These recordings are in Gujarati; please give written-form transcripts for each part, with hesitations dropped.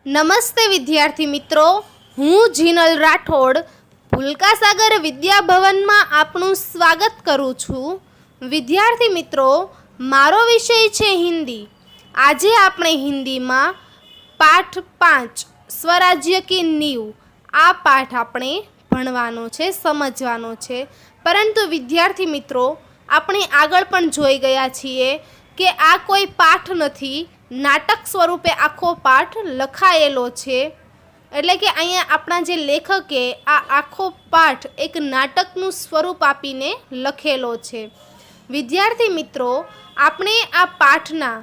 નમસ્તે વિદ્યાર્થી મિત્રો, હું જીનલ રાઠોડ ભૂલકા સાગર વિદ્યા ભવનમાં આપનું સ્વાગત કરું છું. વિદ્યાર્થી મિત્રો, મારો વિષય છે હિન્દી. આજે આપણે હિન્દીમાં પાઠ 5 સ્વરાજ્ય કી નીંવ આ પાઠ આપણે ભણવાનો છે, સમજવાનો છે. પરંતુ વિદ્યાર્થી મિત્રો, આપણે આગળ પણ જોઈ ગયા છીએ કે આ કોઈ પાઠ નથી, નાટક સ્વરૂપે આખો પાઠ લખાયેલો છે. એટલે કે અહીંયા આપણા જે લેખકે આ આખો પાઠ એક નાટકનું સ્વરૂપ આપીને લખેલો છે. વિદ્યાર્થી મિત્રો, આપણે આ પાઠના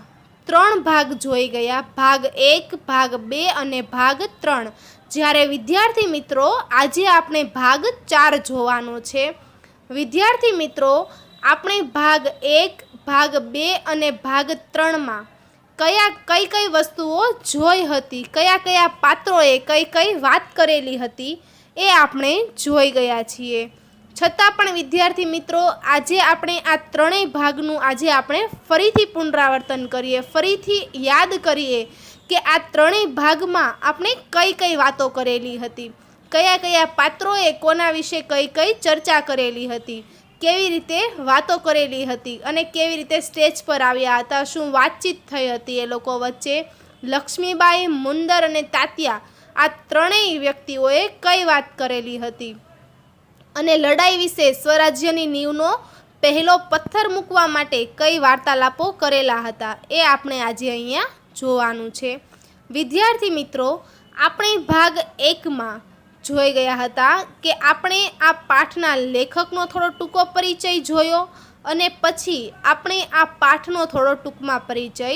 3 ભાગ જોઈ ગયા, ભાગ 1, ભાગ 2 અને ભાગ 3. જ્યારે વિદ્યાર્થી મિત્રો, આજે આપણે ભાગ 4 જોવાનો છે. વિદ્યાર્થી મિત્રો, આપણે ભાગ 1, ભાગ 2 અને ભાગ 3માં કઈ વસ્તુઓ જોઈ હતી, કયા પાત્રોએ કઈ વાત કરેલી હતી એ આપણે જોઈ ગયા છીએ. છતાં પણ વિદ્યાર્થી મિત્રો, આજે આપણે આ 3 ભાગનું આજે આપણે ફરીથી પુનરાવર્તન કરીએ, ફરીથી યાદ કરીએ કે આ 3 ભાગમાં આપણે કઈ વાતો કરેલી હતી, કયા પાત્રોએ કોના વિશે કઈ ચર્ચા કરેલી હતી, કેવી રીતે વાતો કરેલી હતી અને કેવી રીતે સ્ટેજ પર આવ્યા હતા, શું વાતચીત થઈ હતી એ લોકો વચ્ચે. લક્ષ્મીબાઈ, મુંદર અને તાત્યા આ 3 વ્યક્તિઓએ કઈ વાત કરેલી હતી અને લડાઈ વિશે, સ્વરાજ્યની નીંવનો પહેલો પથ્થર મૂકવા માટે કઈ વાર્તાલાપો કરેલા હતા એ આપણે આજે અહીંયા જોવાનું છે. વિદ્યાર્થી મિત્રો, આપણે ભાગ 1માં જોઈ ગયા હતા કે આપણે આ પાઠના લેખકનો થોડો ટૂંકો પરિચય જોયો અને પછી આપણે આ પાઠનો થોડો ટૂંકમાં પરિચય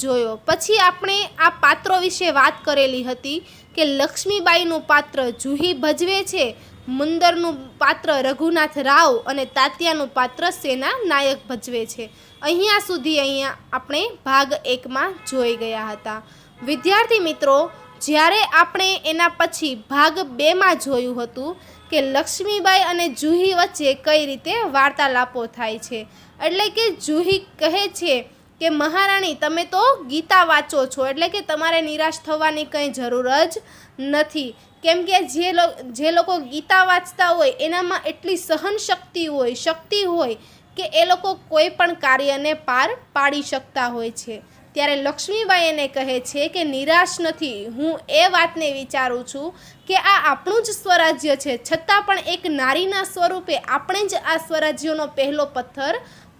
જોયો. પછી આપણે આ પાત્રો વિશે વાત કરેલી હતી કે લક્ષ્મીબાઈનું પાત્ર જુહી ભજવે છે, મુંદરનું પાત્ર રઘુનાથ રાવ અને તાત્યાનું પાત્ર સેના નાયક ભજવે છે. અહીંયા સુધી આપણે ભાગ 1માં જોઈ ગયા હતા. વિદ્યાર્થી મિત્રો, જ્યારે આપણે એના પછી ભાગ 2માં જોયું હતું કે લક્ષ્મીબાઈ અને જુહી વચ્ચે કઈ રીતે વાર્તાલાપો થાય છે. એટલે કે જુહી કહે છે કે મહારાણી, તમે તો ગીતા વાંચો છો, એટલે કે તમારે નિરાશ થવાની કંઈ જરૂર જ નથી. કેમ કે જે લોકો ગીતા વાંચતા હોય એનામાં એટલી સહન શક્તિ હોય કે એ લોકો કોઈ પણ કાર્યને પાર પાડી શકતા હોય છે. ત્યારે લક્ષ્મીબાઈ એને કહે છે કે નિરાશ નથી, હું એ વાતને વિચારું છું કે આ આપણું જ સ્વરાજ્ય છે, છતાં પણ એક નારીના સ્વરૂપે આપણે જ આ સ્વરાજ્યનો પહેલો પથ્થર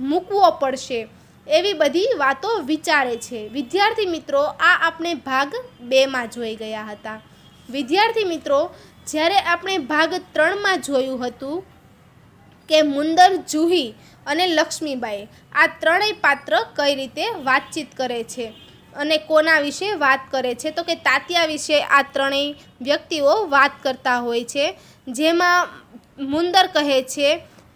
મૂકવો પડશે, એવી બધી વાતો વિચારે છે. વિદ્યાર્થી મિત્રો, આ આપણે ભાગ 2માં જોઈ ગયા હતા. વિદ્યાર્થી મિત્રો, જ્યારે આપણે ભાગ 3માં જોયું હતું કે મુંદર, જુહી અને લક્ષ્મીબાઈ આ 3 પાત્ર કઈ રીતે વાતચીત કરે છે અને કોના વિશે વાત કરે છે, તો કે તાત્યા વિશે આ 3 વ્યક્તિઓ વાત કરતા હોય છે. જેમાં મુંદર કહે છે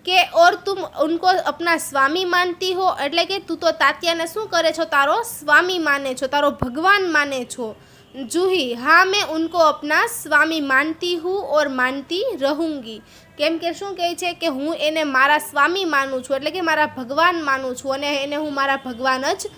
કે ઓર તુમ ઉनको अपना સ્વામી માનતી હો, એટલે કે તું તો તાત્યાને શું કરે છો, તારો સ્વામી માને છો, તારો ભગવાન માને છો. जूही, हाँ मैं उनको अपना स्वामी मानती हूँ और मानती रहूँगी. કેમ કે શું કહે છે કે હું એને મારા સ્વામી માનું છું, એટલે કે મારા ભગવાન માનું છું અને એને હું મારા ભગવાન જ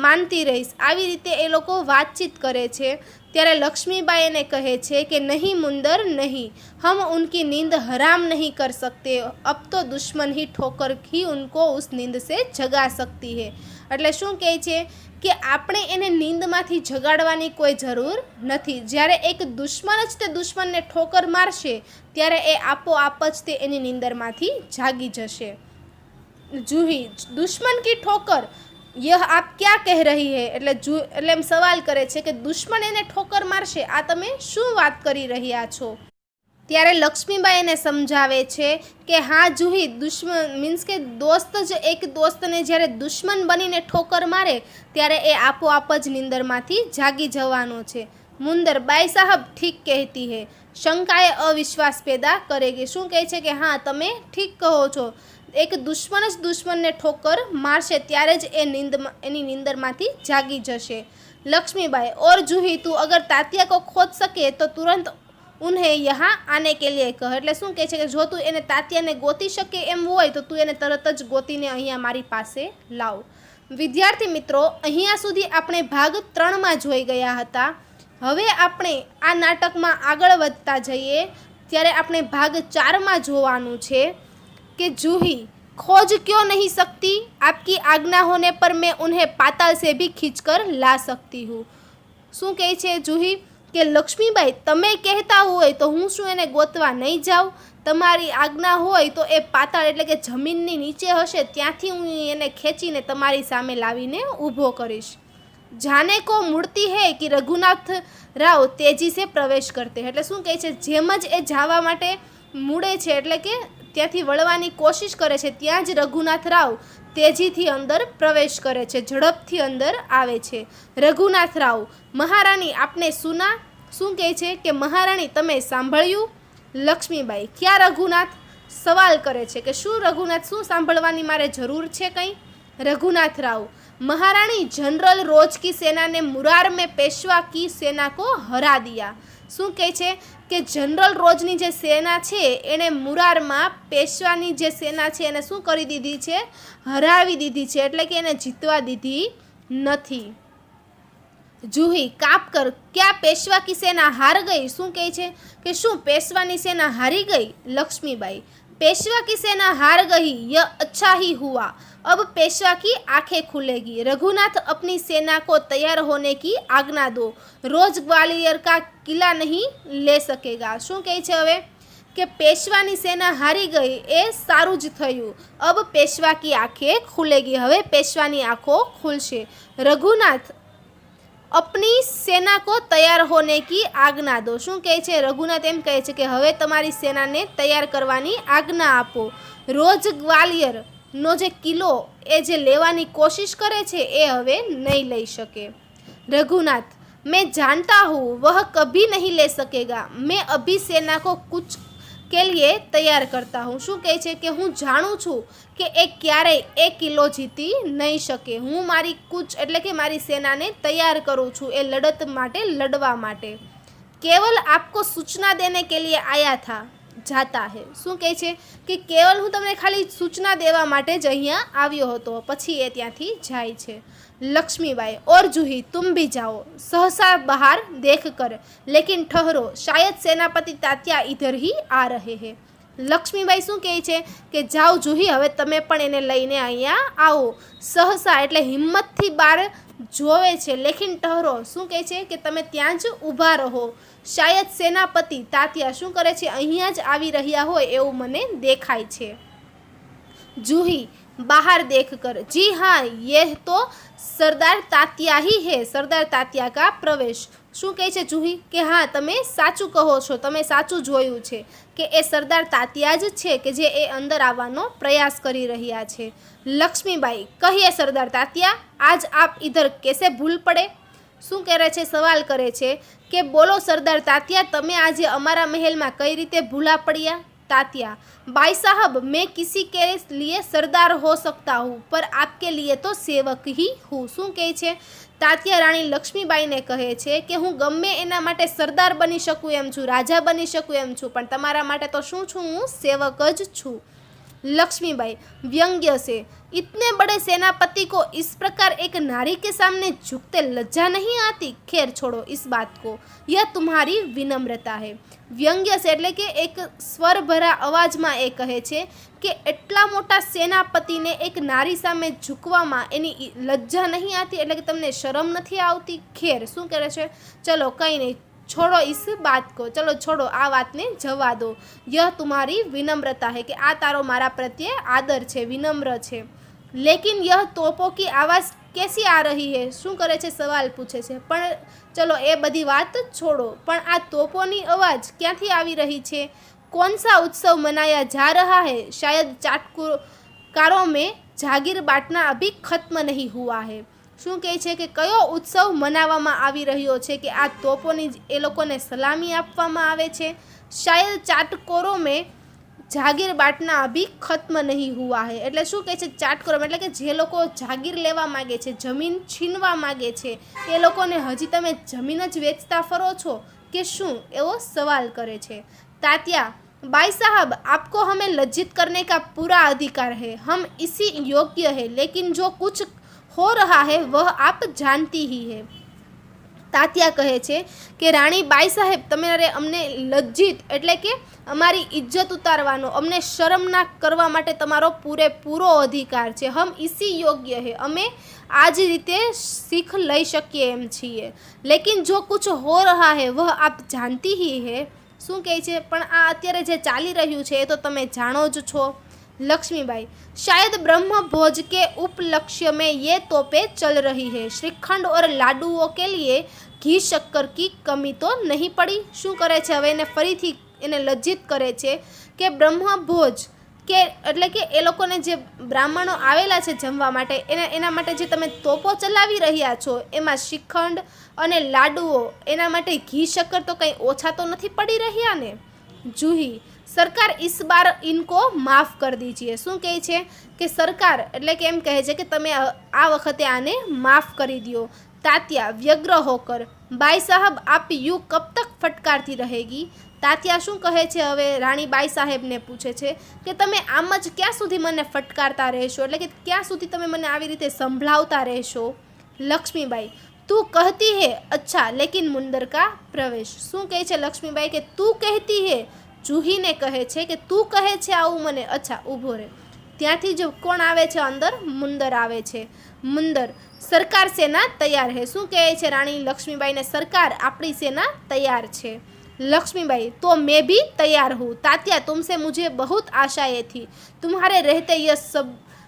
માનતી રહીશ. આવી રીતે એ લોકો વાતચીત કરે છે. ત્યારે લક્ષ્મીબાઈ એને કહે છે કે નહીં મુંદર નહીં, હમ ઉનકી નીંદ હરામ નહીં કર सकते, अब तो दुश्मन ही ठोकर ही उनको उस नींद से जगा सकती है. એટલે શું કહે છે કે આપણે એને નીંદમાંથી જગાડવાની કોઈ જરૂર નથી. જ્યારે એક દુશ્મન જ તે દુશ્મનને ઠોકર મારશે ત્યારે એ આપોઆપ જ તે એની નીંદરમાંથી જાગી જશે. જૂહી, દુશ્મન કી ઠોકર, યહ આપ ક્યાં કહ રહી હૈ, એટલે એમ સવાલ કરે છે કે દુશ્મન એને ઠોકર મારશે, આ તમે શું વાત કરી રહ્યા છો. ત્યારે લક્ષ્મીબાઈ એને સમજાવે છે કે હા જુહી, દુશ્મન મીન્સ કે દોસ્ત જ એક દોસ્તને જ્યારે દુશ્મન બનીને ઠોકર મારે ત્યારે એ આપોઆપ જ નીંદરમાંથી જાગી જવાનો છે. મુંદર, બાઈ સાહબ ઠીક કહેતી હૈ, શંકાએ અવિશ્વાસ પેદા કરેગી. શું કહે છે કે હા તમે ઠીક કહો છો, એક દુશ્મન જ દુશ્મનને ઠોકર મારશે ત્યારે જ એની નીંદરમાંથી જાગી જશે. લક્ષ્મીબાઈ, ઓર જુહી તું અગર તાત્યા કો ખોજ શકે તો તુરંત ઉન્હેं યહાં આને કે લીએ કહ. એટલે શું કહે છે કે જો તું એને તાત્યાને ગોતી શકે એમ હોય તો તું એને તરત જ ગોતીને અહીંયા મારી પાસે લાવ. વિદ્યાર્થી મિત્રો, અહીંયા સુધી આપણે ભાગ 3માં જોઈ ગયા હતા હવે આપણે આ નાટકમાં આગળ વધતા જઈએ ત્યારે આપણે ભાગ 4માં જોવાનું છે કે જूही खोज क्यों नहीं सकती, आपकी आज्ञा होने पर मैं उन्हें पाताल से भी खींच कर ला सकती हूँ। શું કહે છે જूही કે લક્ષ્મીબાઈ તમે કહેતા હોય તો હું શું એને ગોતવા નહીં જાઉં, તમારી આજ્ઞા હોય તો એ પાતાળ એટલે કે જમીનની નીચે હશે ત્યાંથી હું એને ખેંચીને તમારી સામે લાવીને ઊભો કરીશ। જાને કો મૂર્તિ હૈ કે રઘુનાથ રાવ તેજી સે પ્રવેશ કરતે, એટલે શું કહે છે જેમ જ એ જવા માટે મૂળે છે એટલે કે ત્યાંથી વળવાની કોશિશ કરે છે ત્યાં જ રઘુનાથ રાવ તેજીથી અંદર પ્રવેશ કરે છે, ઝડપથી અંદર આવે છે। રઘુનાથ રાવ મહારાણી આપને સુના, શું કહે છે કે મહારાણી તમે સાંભળ્યું। લક્ષ્મીબાઈ ક્યાં રઘુનાથ, સવાલ કરે છે કે શું રઘુનાથ, શું સાંભળવાની મારે જરૂર છે કંઈ। रघुनाथ राव महारानी जनरल रोज की सेना ने मुरार में पेशवा की सेना को हरा दिया। શું કહે છે કે જનરલ રોજની જે સેના છે એણે મુરારમાં પેશવાની જે સેના છે એને શું કરી દીધી છે, હરાવી દીધી છે, એટલે કે એને જીતવા દીધી નથી। जूही काप कर क्या पेशवा की सेना हार गई, શું કહે છે કે શું પેશવાની સેના હારી ગઈ। લક્ષ્મીબાઈ पेशवा की सेना हार गई यह अच्छा ही हुआ, अब पेशवा की आंखें खुलेगी। रघुनाथ अपनी सेना को तैयार होने की आज्ञा दो, रोज ग्वालियर का किला नहीं ले सकेगा। શું કહે છે હવે કે પેશવાની સેના હારી ગઈ એ સારું જ થયું, અબ પેશવા કી આંખે ખુલેગી, હવે પેશવાની આંખો ખુલશે। રઘુનાથ अपनी सेना को तैयार होने की आज्ञा दो, શું કહે છે રઘુનાથ એમ કહે છે કે હવે તમારી સેનાને તૈયાર કરવાની આજ્ઞા આપો। રોજ ગ્વાલિયર નો જે કિલ્લો એ જે લેવાની કોશિશ કરે છે એ હવે નહીં લઈ શકે। रघुनाथ मैं जानता हूँ वह कभी नहीं ले सकेगा, मैं अभी सेना को कुछ के लिए तैयार करता हूँ। શું કહે છે કે હું જાણું છું કે એ ક્યારેય એ કિલ્લો જીતી નહીં શકે, હું મારી કૂચ એટલે કે મારી સેનાને તૈયાર કરું છું એ લડત માટે, લડવા માટે। केवल आपको सूचना देने के लिए आया था जाता है, શું કહે છે કે કેવલ હું તમને ખાલી સૂચના દેવા માટે જ અહીંયા આવ્યો હતો, પછી એ ત્યાંથી જાય છે। लक्ष्मीबाई और जूही तुम भी जाओ, सहसा बाहर देख कर, लेकिन ठहरो शायद सेनापति तात्या इधर ही आ रहे हैं। લક્ષ્મીબાઈ શું કહે છે કે જાઓ જૂહી હવે તમે પણ એને લઈને અહીંયા આવો, સહસા એટલે હિંમતથી બહાર જોવે છે, લેકિન ટહરો શું કહે છે કે તમે ત્યાં જ ઊભા રહો, શાયદ સેનાપતિ તાત્યા શું કરે છે અહીંયા જ આવી રહ્યા હોય એવું મને દેખાય છે। जूही बाहर देख कर जी हाँ यह तो सरदार तात्या ही है, सरदार तात्या का प्रवेश। શું કહે છે જૂહી કે હા તમે સાચું કહો છો, તમે સાચું જોયું છે કે એ સરદાર તાત્યા જ છે કે જે એ અંદર આવવાનો પ્રયાસ કરી રહ્યા છે। લક્ષ્મીબાઈ કહીએ સરદાર તાત્યા આજ આપ ઇધર કેસે ભૂલ પડે, શું કરે છે સવાલ કરે છે કે બોલો સરદાર તાત્યા તમે આજે અમારા મહેલમાં કઈ રીતે ભૂલા પડ્યા। तात्या भाई साहब मैं किसी के लिए सरदार हो सकता हूँ पर आपके लिए तो सेवक ही हूँ। શું કહે છે તાત્યા રાણી લક્ષ્મીબાઈને કહે છે કે હું ગમે એના માટે સરદાર બની શકું એમ છું, રાજા બની શકું એમ છું, પણ તમારા માટે તો શું છું, હું સેવક જ છું। लक्ष्मीबाई व्यंग्य से इतने बड़े सेनापति को इस प्रकार एक नारी के सामने झुकते लज्जा नहीं आती। खैर छोड़ो इस बात को, यह तुम्हारी विनम्रता है। व्यंग्य से એટલે કે એક સ્વર ભરા અવાજમાં એ કહે છે કે એટલા મોટા સેનાપતિને એક નારી સામે ઝૂકવામાં એની લજ્જા નહીં આતી, એટલે કે તમને શરમ નથી આવતી। ખેર શું કરે છે ચલો કંઈ નહીં, छोड़ो इस बात को, चलो छोड़ो आ बात ने जवा दो, यह तुम्हारी विनम्रता है कि आ तारो मारा प्रत्ये आदर छे, विनम्र छे। लेकिन यह तोपों की आवाज़ कैसी आ रही है, શું કરે છે સવાલ પૂછે છે, પણ ચલો એ બધી વાત છોડો, પણ આ તોપોની અવાજ ક્યાંથી આવી રહી છે। कौन सा उत्सव मनाया जा रहा है, शायद चाटकारों में जागीर बांटना अभी खत्म नहीं हुआ है। શું કહે છે કે કયો ઉત્સવ મનાવવામાં આવી રહ્યો છે કે આ તોપોની એ લોકોને સલામી આપવામાં આવે છે। શાયદ ચાટકોરો મેં જાગીર બાંટના અભી ખત્મ નહીં હુઆ હે, એટલે શું કહે છે ચાટકોરો એટલે કે જે લોકો જાગીર લેવા માગે છે, જમીન છીનવા માગે છે, એ લોકોને હજી તમે જમીન જ વેચતા ફરો છો કે શું, એવો સવાલ કરે છે। તાત્યા भाई साहब आपको हमें लज्जित करने का पूरा अधिकार है, हम इसी योग्य है, लेकिन जो कुछ हो रहा है वह आप जानती ही है। તાત્યા કહે છે કે રાણી બાઈ સાહેબ, તમારે અમને લજ્જિત એટલે કે અમારી ઇજ્જત ઉતારવાનો, અમને શર્મનાક કરવા માટે તમારો પૂરેપૂરો અધિકાર છે. હમ ઇસી યોગ્ય હે, અમે આ જ રીતે શીખ લઈ શકીએ એમ છીએ. લેકિન જો કુછ હો રહા હે વહ આપ જાનતી હી હે. શું કહે છે? પણ આ અત્યારે જે ચાલી રહ્યું છે એ તો તમે જાણો જ છો. लक्ष्मीबाई, शायद ब्रह्म भोज के उपलक्ष्य में ये तोपें चल रही है. श्रीखंड और लाडुओं के लिए घी शक्कर की कमी तो नहीं पड़ी. શું કરે છે હવે? એને ફરીથી એને લજ્જિત કરે છે કે બ્રહ્મ ભોજ કે એટલે કે એ લોકોને જે બ્રાહ્મણો આવેલા છે જમવા માટે એના માટે જે તમે તોપો ચલાવી રહ્યા છો એમાં શ્રીખંડ અને લાડુઓ એના માટે ઘી શક્કર તો કંઈ ઓછા તો નથી પડી રહ્યા ને. જુહી, સરકાર ઇસ બાર ઇनको માફ કર દીજીએ. શું કહે છે કે સરકાર એટલે કે એમ કહે છે કે તમે આ વખતે આને માફ કરી દો. તાત્યા વ્યગ્ર હોકર, બાઈ સાहब આપ યુ કબ તક ફટકારતી रहेगी. તાત્યા શું કહે છે હવે? રાણી બાઈ સાહેબને પૂછે છે કે તમે આમ જ ક્યાં સુધી મને ફટકારતા રહેશો, એટલે કે ક્યાં સુધી તમે મને આવી રીતે સંભળાવતા રહેશો. લક્ષ્મીબાઈ, તું કહેતી હે અચ્છા લેકિન મુંદર કા પ્રવેશ. શું કહે છે લક્ષ્મીબાઈ કે તું કહેતી હે, જુહીને કહે છે કે તું કહે છે આવું મને, અચ્છા ઊભો રહે. ત્યાંથી જ કોણ આવે છે અંદર? મુંદર આવે છે. મુંદર, સરકાર સેના તૈયાર હે. શું કહે છે રાણી લક્ષ્મીબાઈને? સરકાર આપણી સેના તૈયાર છે. लक्ष्मीबाई, तो मैं भी तैयार हूँ. तात्या, तुमसे मुझे बहुत आशाएं थी, तुम्हारे रहते यह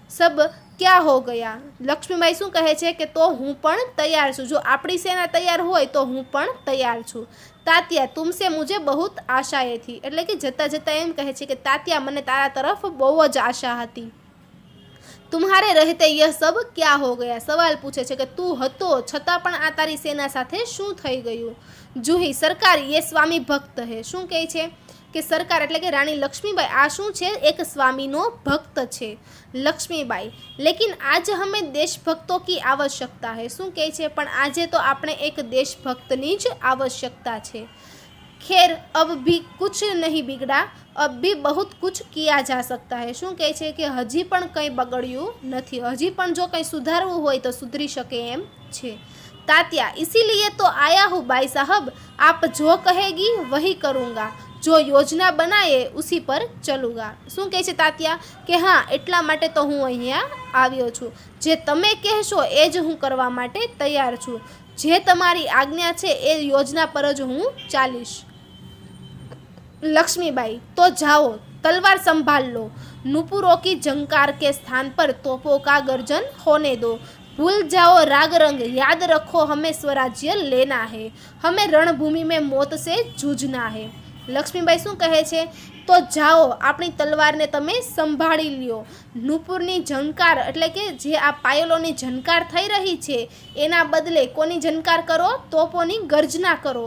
सब क्या हो गया. લક્ષ્મીબાઈ શું કહે છે કે તો હું પણ તૈયાર છું, જો આપણી સેના તૈયાર હોય તો હું પણ તૈયાર છું. તાત્યા, તુમસે મુझे बहुत આશાएं थी, એટલે કે જતાં જતાં એમ કહે છે કે તાત્યા, મને તારા તરફ બહુ જ આશા હતી. तुम्हारे रहते यह सब क्या हो गया. સવાલ પૂછે છે કે તું હતો છતાં પણ આ તારી સેના સાથે શું થઈ ગયું. જુહી, સરકાર ये સ્વામી ભક્ત હે. શું કહે છે કે સરકાર એટલે કે રાણી લક્ષ્મીબાઈ આ શું છે? એક સ્વામીનો ભક્ત છે. લક્ષ્મીબાઈ, લેકિન આજ હમે દેશભક્તો કી આવશ્યકતા હે. શું કહે છે? પણ આજે તો આપણે એક દેશભક્તની જ આવશ્યકતા છે. ખેર અબ ભી કુછ નહીં બિગડા, અબ ભી બહુત કુછ કિયા જા સકતા હે. શું કહે છે કે હજી પણ કંઈ બગડ્યું નથી, હજી પણ જો કંઈ સુધારવું હોય તો સુધરી શકે એમ છે. તાત્યા, इसीलिए तो आया हूँ बाई साहब, आप जो कहेगी वही करूँगा, जो योजना बनाए उसी पर चलूँगा. શું કહે છે તાત્યા કે હા, એટલા માટે તો હું અહીંયા આવ્યો છું, જે તમે કહેશો એ જ હું કરવા માટે તૈયાર છું, જે તમારી આજ્ઞા છે એ યોજના પર જ હું ચાલીશ. लक्ष्मीबाई, तो जाओ तलवार संभाल लो, नुपुरों की झंकार के स्थान पर तोपों का गर्जन होने दो, भूल जाओ राग रंग, याद रखो हमें स्वराज्य लेना है, हमें रणभूमि में मौत से जूझना है. લક્ષ્મીબાઈ શું કહે છે? તો જાઓ, આપણી તલવારને તમે સંભાળી લ્યો. નુપુરની ઝંકાર એટલે કે જે આ પાયલોની ઝંકાર થઈ રહી છે એના બદલે કોની ઝંકાર કરો? તોપોની ગર્જના કરો.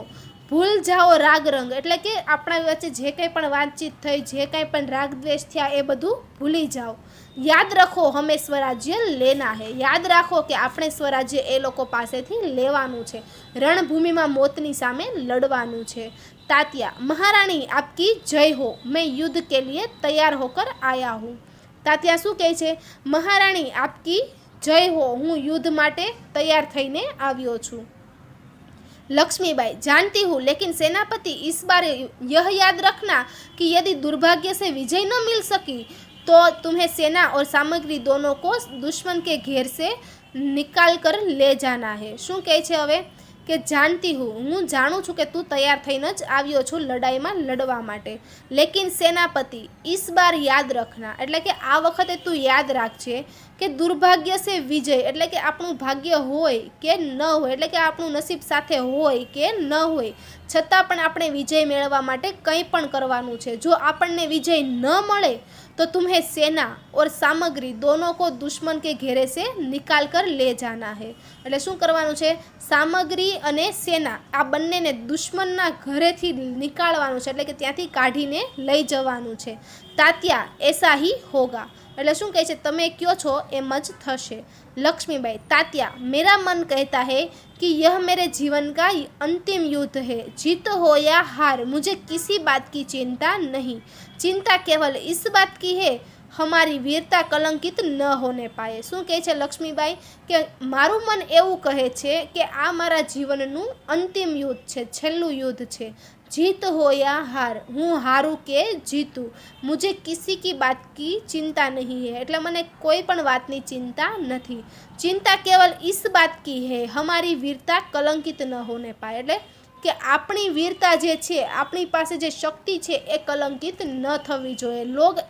ભૂલ જાઓ રાગ રંગ એટલે કે આપણા વચ્ચે જે કંઈ પણ વાતચીત થઈ, જે કંઈ પણ રાગ દ્વેષ થયા એ બધું ભૂલી જાઓ. યાદ રાખો હમે સ્વરાજ્ય લેના હે, યાદ રાખો કે આપણે સ્વરાજ્ય એ લોકો પાસેથી લેવાનું છે, રણભૂમિમાં મોતની સામે લડવાનું છે. तात्या, महारानी आपकी जय हो, मैं युद्ध के लिए तैयार होकर आया हूँ. તાત્યા શું કહે છે? મહારાણી આપકી જય હો, હું યુદ્ધ માટે તૈયાર થઈને આવ્યો છું. लक्ष्मीबाई, जानती हूँ लेकिन सेनापति इस बार यह याद रखना कि यदि दुर्भाग्य से विजय न मिल सकी तो तुम्हें सेना और सामग्री दोनों को दुश्मन के घेर से निकाल कर ले जाना है. શું કહે છે હવે કે જાણતી હું જાણું છું કે તું તૈયાર થઈને જ આવ્યો છું લડાઈમાં લડવા માટે, લેકિન સેનાપતિ ઇસ બાર યાદ રખના એટલે કે આ વખતે તું યાદ રાખજે કે દુર્ભાગ્ય સે વિજય એટલે કે આપણું ભાગ્ય હોય કે ન હોય, એટલે કે આપણું નસીબ સાથે હોય કે ન હોય, છતાં પણ આપણે વિજય મેળવવા માટે કંઈ પણ કરવાનું છે. જો આપણને વિજય ન મળે तो तुम्हें सेना और सामग्री दोनों को दुश्मन के घेरे से निकाल कर ले जाना है. એટલે શું કરવાનું છે? સામગ્રી અને સેના આ બંનેને દુશ્મનના ઘરેથી નીકાળવાનું છે, એટલે કે ત્યાંથી કાઢીને લઈ જવાનું છે. તાત્યા, એસા હી હોગા એટલે શું કહે છે? તમે કયો છો એમ જ થશે. लक्ष्मीबाई, तात्या, मेरा मन कहता है कि यह मेरे जीवन का अंतिम युद्ध है, जीत हो या हार मुझे किसी बात की चिंता नहीं, चिंता केवल इस बात की है हमारी वीरता कलंकित न होने पाए। શું કહે છે લક્ષ્મીબાઈ કે મારું મન એવું કહે છે કે આ મારા જીવનનું અંતિમ યુદ્ધ છે, છેલ્લું યુદ્ધ છે। जीत हो या हार, हूँ हारूँ के जीतूँ, मुझे किसी की बात की चिंता नहीं है। એટલે મને કોઈ પણ વાતની ચિંતા નથી। चिंता केवल इस बात की है हमारी वीरता कलंकित न होने पाए। એટલે કે આપણી વીરતા જે છે, આપણી પાસે જે શક્તિ છે એ કલંકિત ન થવી જોઈએ।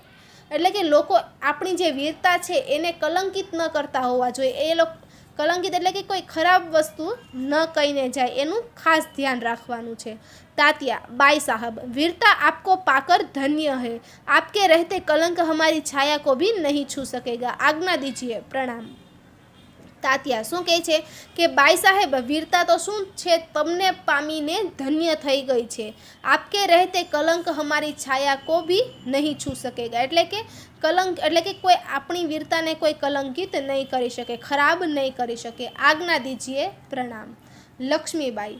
એટલે કે લોકો આપણી જે વીરતા છે એને કલંકિત ન કરતા હોવા જોઈએ। એ લોકો કલંકિત એટલે કે કોઈ ખરાબ વસ્તુ ન કહીને જાય, એનું ખાસ ધ્યાન રાખવાનું છે। तात्या, बाई साहब, वीरता आपको पाकर धन्य है, आपके रहते कलंक हमारी छाया को भी नहीं छू सकेगा, आज्ञा दीजिए, प्रणाम। तात्या શું કહે છે કે બાઈ સાહેબ, વીરતા તો શું છે, તમને પામીને ધન્ય થઈ ગઈ છે। આપકે રહેતે કલંક હમારી છાયા કો ભી નહીં છૂ સકેગા। એટલે કે કલંક એટલે કે કોઈ આપણી વીરતાને કોઈ કલંકિત નહીં કરી શકે, ખરાબ નહીં કરી શકે। આજ્ઞા દીजिए, प्रणाम। लक्ष्मीबाई,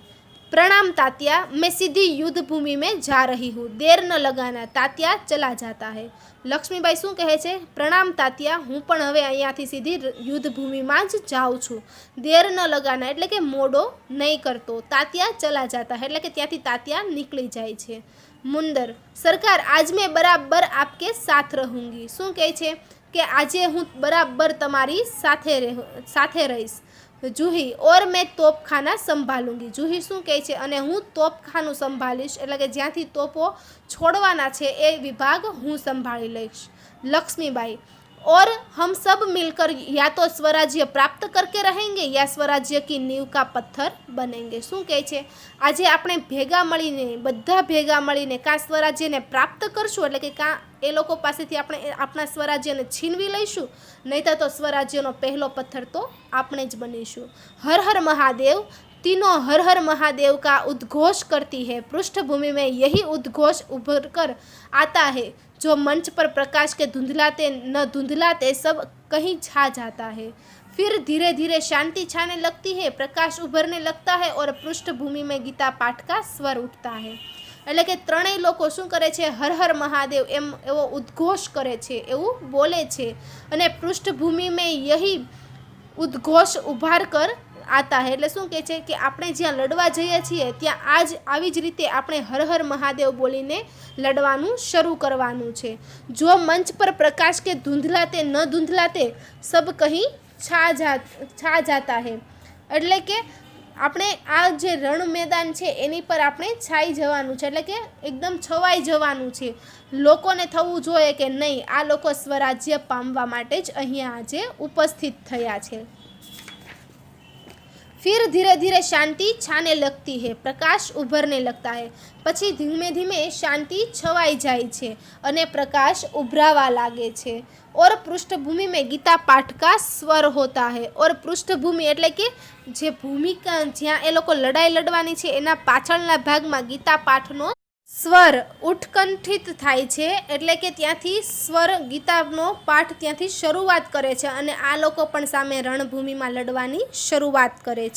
प्रणाम तात्या, मैं सीधी युद्ध भूमि में जा रही हूँ, देर न लगाना। तात्या चला जाता है। लक्ष्मीबाई શું કહે છે, પ્રણામ તાત્યા, હું પણ હવે અહીંયાથી સીધી યુદ્ધ ભૂમિમાં જ જાઉં છું। દેર ન લગાના એટલે કે મોડો નહીં કરતો। તાત્યા ચલા જાતા એટલે કે ત્યાંથી તાત્યા નીકળી જાય છે। મુંદર, સરકાર આજ મેં બરાબર આપકે સાથ રહુંગી। શું કહે છે કે આજે હું બરાબર તમારી સાથે રહીશ। જુહી, और मैं तोपखाना संभालूंगी। જુહી શું કહે છે, અને હું તોપખાનું સંભાળીશ એટલે કે જ્યાંથી તોપો છોડવાના છે એ વિભાગ હું સંભાળી લઈશ। લક્ષ્મીબાઈ, और हम सब मिलकर या तो स्वराज्य प्राप्त करके रहेंगे या स्वराज्य की नींव का पत्थर बनेंगे। શું કહે છે, આજે આપણે ભેગા મળીને, બધા ભેગા મળીને કાં સ્વરાજ્યને પ્રાપ્ત કરશું એટલે કે કાં એ લોકો પાસેથી આપણે આપણા સ્વરાજ્યને છીનવી લઈશું, નહીંતર તો સ્વરાજ્યનો પહેલો પથ્થર તો આપણે જ બનીશું। હર હર મહાદેવ, तीनों हर हर महादेव का उद्घोष करती है। पृष्ठभूमि में यही उद्घोष उभर कर आता है, जो मंच पर प्रकाश के धुंधलाते सब कहीं छा जाता है। फिर धीरे धीरे शांति छाने लगती है, प्रकाश उभरने लगता है और पृष्ठभूमि में गीता पाठ का स्वर उठता है। એટલે કે ત્રણેય લોકો શું કરે છે, હર હર મહાદેવ એમ એવો ઉદ્ઘોષ કરે છે, એવું બોલે છે, અને પૃષ્ઠભૂમિમાં યહી ઉદ્ઘોષ ઉભાર કર આતા હે એટલે શું કહે છે કે આપણે જ્યાં લડવા જઈએ છીએ ત્યાં આવી જ રીતે આપણે હર હર મહાદેવ બોલીને લડવાનું શરૂ કરવાનું છે। જો મંચ પર પ્રકાશ કે ધૂંધલાતે ન ધૂંધલાતે સબ કહી છા જાતા હે એટલે કે આપણે આ જે રણ મેદાન છે એની પર આપણે છાઈ જવાનું છે, એટલે કે એકદમ છવાઈ જવાનું છે। લોકોને થવું જોઈએ કે નહીં, આ લોકો સ્વરાજ્ય પામવા માટે જ અહીંયા આજે ઉપસ્થિત થયા છે। फिर धीरे धीरे शांति छाने लगती है, प्रकाश उभरने लगता है। પછી ધીમે ધીમે શાંતિ છવાઈ જાય છે અને પ્રકાશ ઉભરાવા લાગે છે। और पृष्ठभूमि में गीता पाठ का स्वर होता है। और पृष्ठभूमि એટલે કે જે ભૂમિકા જ્યાં એ લોકો લડાઈ લડવાની છે એના પાછળના ભાગમાં ગીતા પાઠનો સ્વર ઉત્કંઠિત થાય છે, એટલે કે ત્યાંથી સ્વર ગીતાનો પાઠ ત્યાંથી શરૂઆત કરે છે અને આ લોકો પણ સામે રણભૂમિમાં લડવાની શરૂઆત કરે છે।